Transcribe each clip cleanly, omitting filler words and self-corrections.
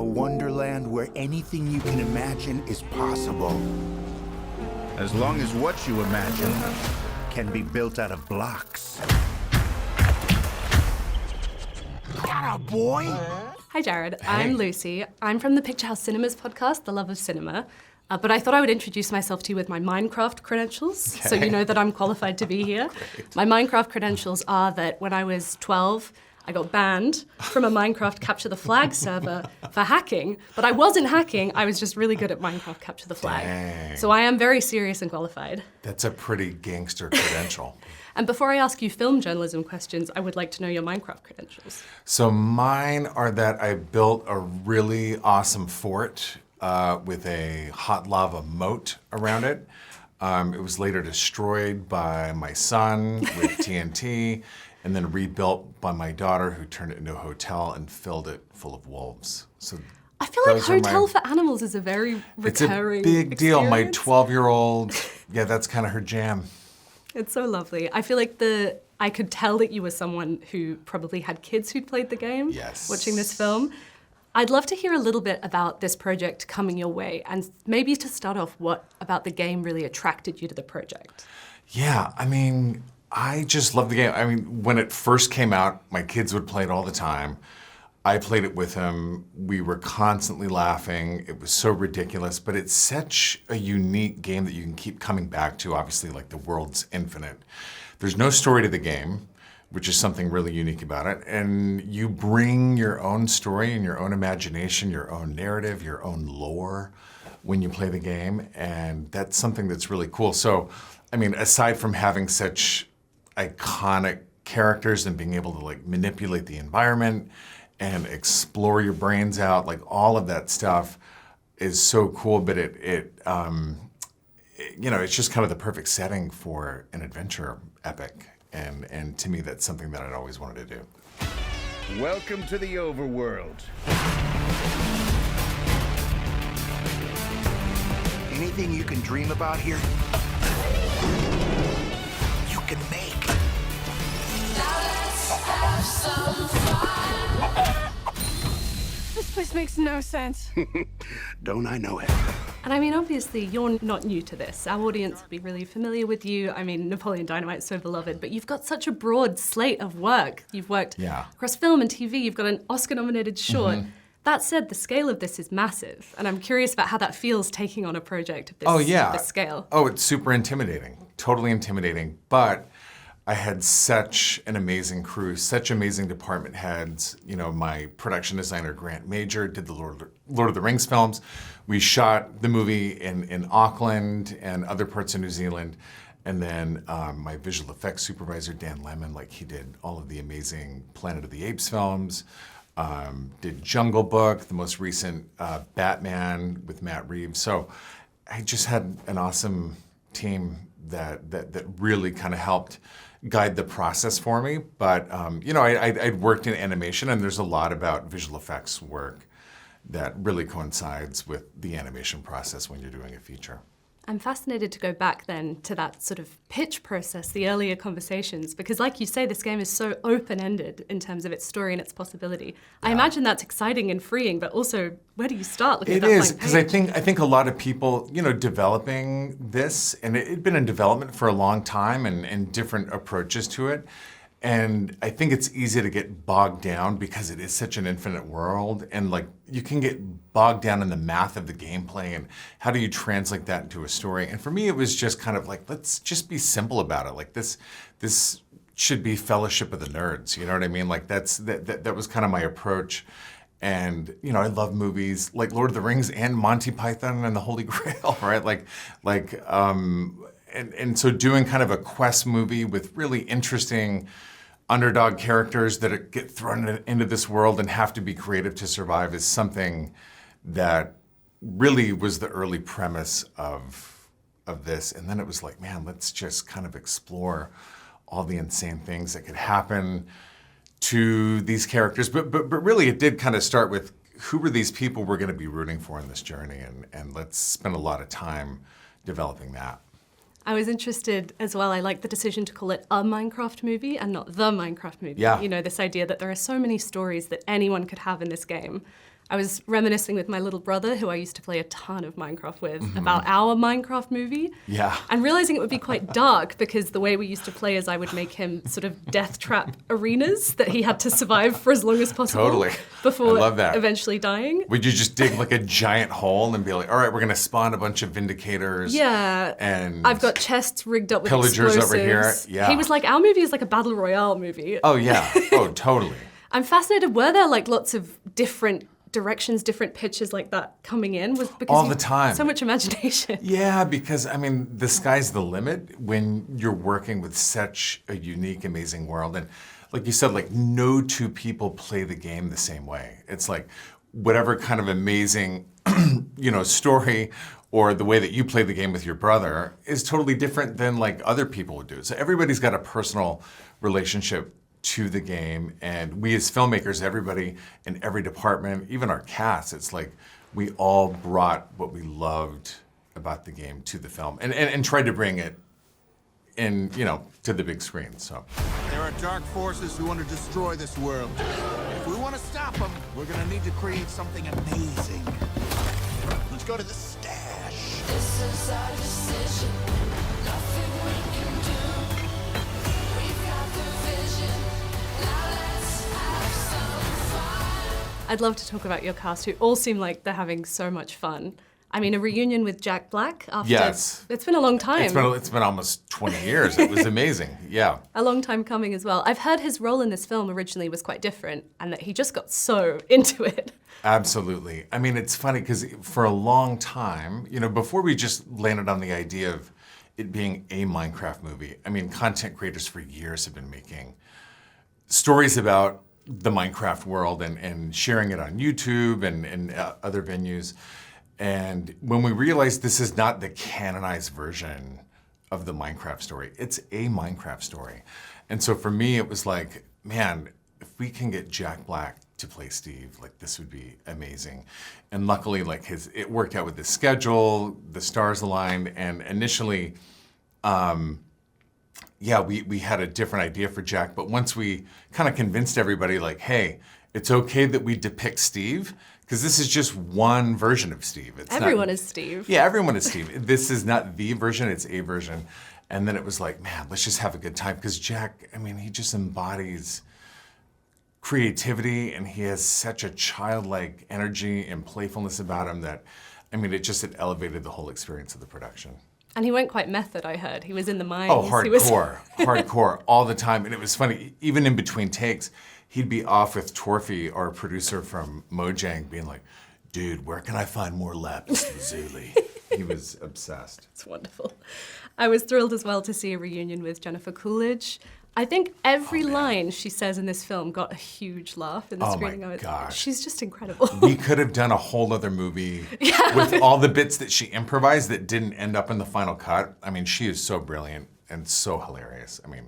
wonderland where anything you can imagine is possible. As long as what you imagine can be built out of blocks. Atta boy! Hi, Jared. Hey. I'm Lucy. I'm from the Picture House Cinemas podcast, The Love of Cinema. But I thought I would introduce myself to you with my Minecraft credentials, so you know that I'm qualified to be here. Great. My Minecraft credentials are that when I was 12, I got banned from a Minecraft Capture the Flag server for hacking. But I wasn't hacking, I was just really good at Minecraft Capture the Flag. Dang. So I am very serious and qualified. That's a pretty gangster credential. And before I ask you film journalism questions, I would like to know your Minecraft credentials. So mine are that I built a really awesome fort with a hot lava moat around it. It was later destroyed by my son with TNT, and then rebuilt by my daughter, who turned it into a hotel and filled it full of wolves. So I feel like those are Hotel for Animals is a very recurring It's a big deal. My experience. 12-year-old, yeah, that's kind of her jam. It's so lovely. I feel like I could tell that you were someone who probably had kids who'd played the game. Yes. Watching this film. I'd love to hear a little bit about this project coming your way, and maybe to start off, what about the game really attracted you to the project? Yeah, I mean, I just love the game. I mean, when it first came out, my kids would play it all the time. I played it with them. We were constantly laughing. It was so ridiculous, but it's such a unique game that you can keep coming back to. Obviously, like, the world's infinite. There's no story to the game, which is something really unique about it. And you bring your own story and your own imagination, your own narrative, your own lore when you play the game. And that's something that's really cool. So, I mean, aside from having such iconic characters and being able to, like, manipulate the environment and explore your brains out, like, all of that stuff is so cool. But you know, it's just kind of the perfect setting for an adventure epic. And to me, that's something that I'd always wanted to do. Welcome to the Overworld. Anything you can dream about here, you can make. This place makes no sense. Don't I know it? And I mean, obviously, you're not new to this. Our audience will be really familiar with you. I mean, Napoleon Dynamite is so beloved, but you've got such a broad slate of work. You've worked across film and TV. You've got an Oscar-nominated short. That said, the scale of this is massive, and I'm curious about how that feels taking on a project of this scale. Oh, it's super intimidating, totally intimidating. But I had such an amazing crew, such amazing department heads. You know, my production designer, Grant Major, did the Lord of the Rings films. We shot the movie in Auckland and other parts of New Zealand. And then my visual effects supervisor, Dan Lemon, like, he did all of the amazing Planet of the Apes films. Did Jungle Book, the most recent Batman with Matt Reeves. So I just had an awesome team that really kind of helped guide the process for me. But you know, I'd worked in animation, and there's a lot about visual effects work that really coincides with the animation process when you're doing a feature. I'm fascinated to go back then to that sort of pitch process, the earlier conversations, because like you say, this game is so open-ended in terms of its story and its possibility. I imagine that's exciting and freeing, but also, where do you start looking at that blank page? It is, because I think a lot of people, you know, developing this, and it had been in development for a long time, and different approaches to it. And I think it's easy to get bogged down because it is such an infinite world, and, like, you can get bogged down in the math of the gameplay and how do you translate that into a story. And for me, it was just kind of like, let's just be simple about it. Like, this should be Fellowship of the Nerds. You know what I mean? Like, that was kind of my approach. And, you know, I love movies like Lord of the Rings and Monty Python and the Holy Grail, right? And so doing kind of a quest movie with really interesting underdog characters that get thrown into this world and have to be creative to survive is something that really was the early premise of this. And then it was like, man, let's just kind of explore all the insane things that could happen to these characters. But really, it did kind of start with, who were these people we're going to be rooting for in this journey? And let's spend a lot of time developing that. I was interested as well. I like the decision to call it a Minecraft movie and not the Minecraft movie. Yeah. You know, this idea that there are so many stories that anyone could have in this game. I was reminiscing with my little brother, who I used to play a ton of Minecraft with, about our Minecraft movie. Yeah. And realizing it would be quite dark because the way we used to play is I would make him sort of death trap arenas that he had to survive for as long as possible. Totally. Before I love that. eventually dying. Would you just dig like a giant hole and be like, all right, we're going to spawn a bunch of Vindicators? Yeah. And I've got chests rigged up with pillagers explosives. over here. Yeah. He was like, our movie is like a battle royale movie. Oh, yeah. Oh, totally. I'm fascinated, were there like lots of different directions, different pitches like that coming in? Was because all the time. So much imagination. Yeah, because I mean, the sky's the limit when you're working with such a unique, amazing world. And like you said, like no two people play the game the same way. It's like whatever kind of amazing, story or the way that you play the game with your brother is totally different than like other people would do. So everybody's got a personal relationship to the game, and we as filmmakers, everybody in every department, even our cast, it's like we all brought what we loved about the game to the film and tried to bring it in, to the big screen. So There are dark forces who want to destroy this world. If we want to stop them, we're going to need to create something amazing. Let's go to the stash. This is our decision. Nothing we can do. We've got the vision. Now let's have some fun. I'd love to talk about your cast, who all seem like they're having so much fun. I mean, a reunion with Jack Black after... Yes. It's been a long time. It's been almost 20 years. It was amazing. Yeah. A long time coming as well. I've heard his role in this film originally was quite different and that he just got so into it. Absolutely. I mean, it's funny because for a long time, before we just landed on the idea of it being a Minecraft movie, I mean, content creators for years have been making stories about the Minecraft world and sharing it on YouTube and other venues. And when we realized this is not the canonized version of the Minecraft story, it's a Minecraft story. And so for me, it was like, man, if we can get Jack Black to play Steve, like this would be amazing. And luckily, like it worked out with his schedule, the stars aligned, and initially, we had a different idea for Jack, but once we kind of convinced everybody, like, hey, it's okay that we depict Steve, because this is just one version of Steve. Everyone is Steve. Yeah, everyone is Steve. This is not the version, it's a version. And then it was like, man, let's just have a good time, because Jack, I mean, he just embodies creativity, and he has such a childlike energy and playfulness about him that, I mean, it elevated the whole experience of the production. And he went quite method, I heard. He was in the mines. Oh, hardcore, hardcore, all the time. And it was funny, even in between takes, he'd be off with Torfy, our producer from Mojang, being like, dude, where can I find more lapis lazuli? He was obsessed. It's wonderful. I was thrilled as well to see a reunion with Jennifer Coolidge. I think every line she says in this film got a huge laugh in the screening of it. Oh my gosh. She's just incredible. We could have done a whole other movie with all the bits that she improvised that didn't end up in the final cut. I mean, she is so brilliant and so hilarious. I mean,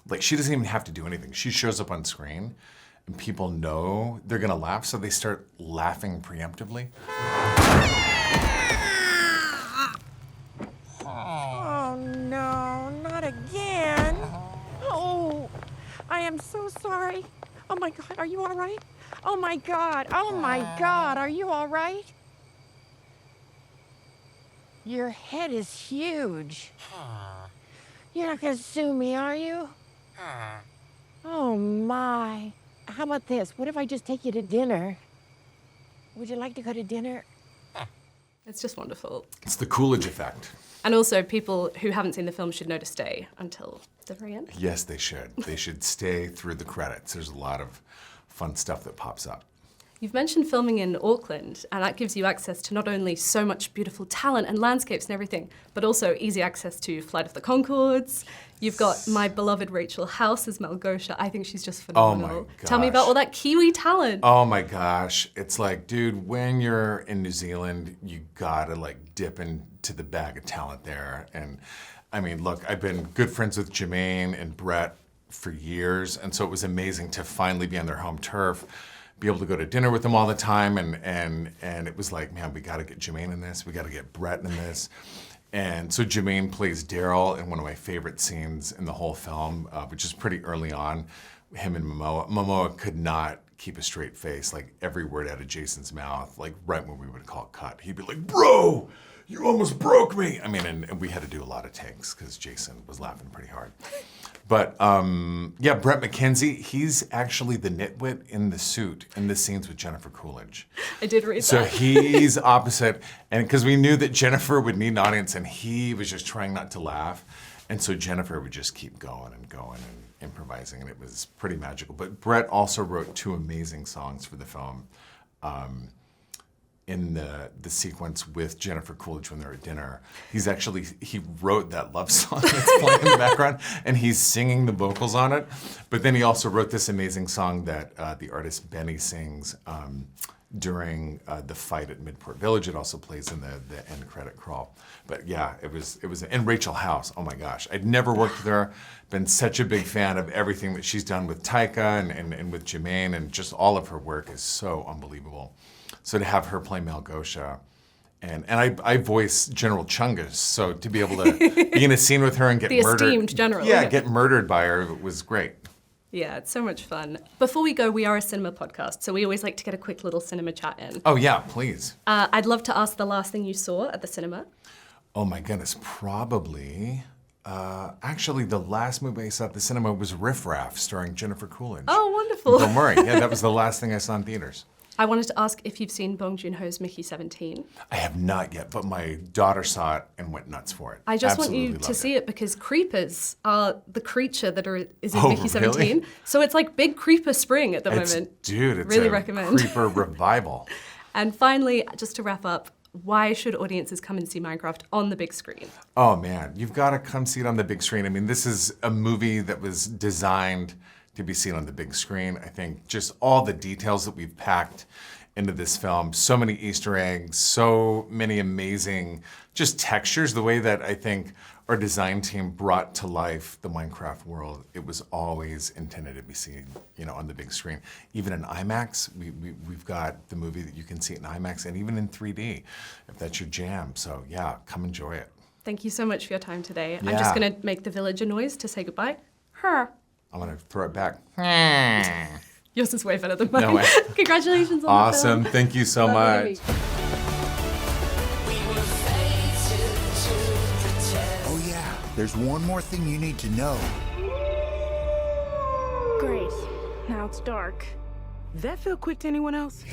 like, she doesn't even have to do anything. She shows up on screen and people know they're gonna laugh, so they start laughing preemptively. Oh no, not again. Oh, I am so sorry. Oh my God, are you all right? Oh my God, are you all right? Your head is huge. You're not gonna sue me, are you? Oh my. How about this? What if I just take you to dinner? Would you like to go to dinner? It's just wonderful. It's the Coolidge effect. And also, people who haven't seen the film should know to stay until the very end. Yes, they should. They should stay through the credits. There's a lot of fun stuff that pops up. You've mentioned filming in Auckland, and that gives you access to not only so much beautiful talent and landscapes and everything, but also easy access to Flight of the Conchords. You've got my beloved Rachel House as Malgosha. I think she's just phenomenal. Oh my gosh. Tell me about all that Kiwi talent. Oh my gosh. It's like, dude, when you're in New Zealand, you gotta like dip into the bag of talent there. And I mean, look, I've been good friends with Jermaine and Brett for years, and so it was amazing to finally be on their home turf, be able to go to dinner with them all the time, and it was like, man, we gotta get Jermaine in this, we gotta get Brett in this. And so Jermaine plays Daryl in one of my favorite scenes in the whole film, which is pretty early on, him and Momoa. Momoa could not keep a straight face, like every word out of Jason's mouth, like right when we would call it cut, he'd be like, "Bro, you almost broke me." I mean, and we had to do a lot of takes because Jason was laughing pretty hard. But yeah, Brett McKenzie, he's actually the nitwit in the suit in the scenes with Jennifer Coolidge. I did read So that. he's opposite, and because we knew that Jennifer would need an audience, and he was just trying not to laugh, and so Jennifer would just keep going and going and improvising, and it was pretty magical. But Brett also wrote 2 amazing songs for the film. In the sequence with Jennifer Coolidge when they're at dinner, he wrote that love song that's playing in the background, and he's singing the vocals on it. But then he also wrote this amazing song that the artist Benny sings during the fight at Midport Village. It also plays in the end credit crawl. But yeah, it was, and Rachel House, oh my gosh. I'd never worked with her, been such a big fan of everything that she's done with Taika and with Jermaine, and just all of her work is so unbelievable. So to have her play Malgosha, and I voice General Chungus, so to be able to be in a scene with her and get the murdered. esteemed general. Yeah, get murdered by her was great. Yeah, it's so much fun. Before we go, we are a cinema podcast, so we always like to get a quick little cinema chat in. Oh yeah, please. I'd love to ask the last thing you saw at the cinema. Oh my goodness, probably. Actually, the last movie I saw at the cinema was Riff Raff, starring Jennifer Coolidge. Oh, wonderful. Bill Murray. Yeah, that was the last thing I saw in theaters. I wanted to ask if you've seen Bong Joon-ho's Mickey 17. I have not yet, but my daughter saw it and went nuts for it. I just Absolutely want you to loved see it because creepers are the creature that is in Oh, Mickey 17. really? So it's like big creeper spring at the moment. Dude, it's really a recommend. creeper revival. And finally, just to wrap up, why should audiences come and see Minecraft on the big screen? Oh man, you've got to come see it on the big screen. I mean, this is a movie that was designed to be seen on the big screen. I think just all the details that we've packed into this film, so many Easter eggs, so many amazing just textures, the way that I think our design team brought to life the Minecraft world. It was always intended to be seen, on the big screen. Even in IMAX, we've got the movie that you can see in IMAX and even in 3D, if that's your jam. So yeah, come enjoy it. Thank you so much for your time today. I'm Yeah. just going to make the villager noise to say goodbye. Her. I'm gonna throw it back. Yours is way better than mine. No way. Congratulations on Awesome, the film. thank you so Love the much. movie. We were fated to pretend. Oh yeah, there's one more thing you need to know. Great. Now it's dark. Did that feel quick to anyone else?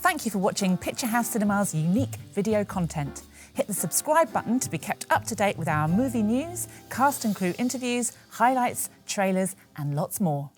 Thank you for watching Picture House Cinema's unique video content. Hit the subscribe button to be kept up to date with our movie news, cast and crew interviews, highlights, trailers, and lots more.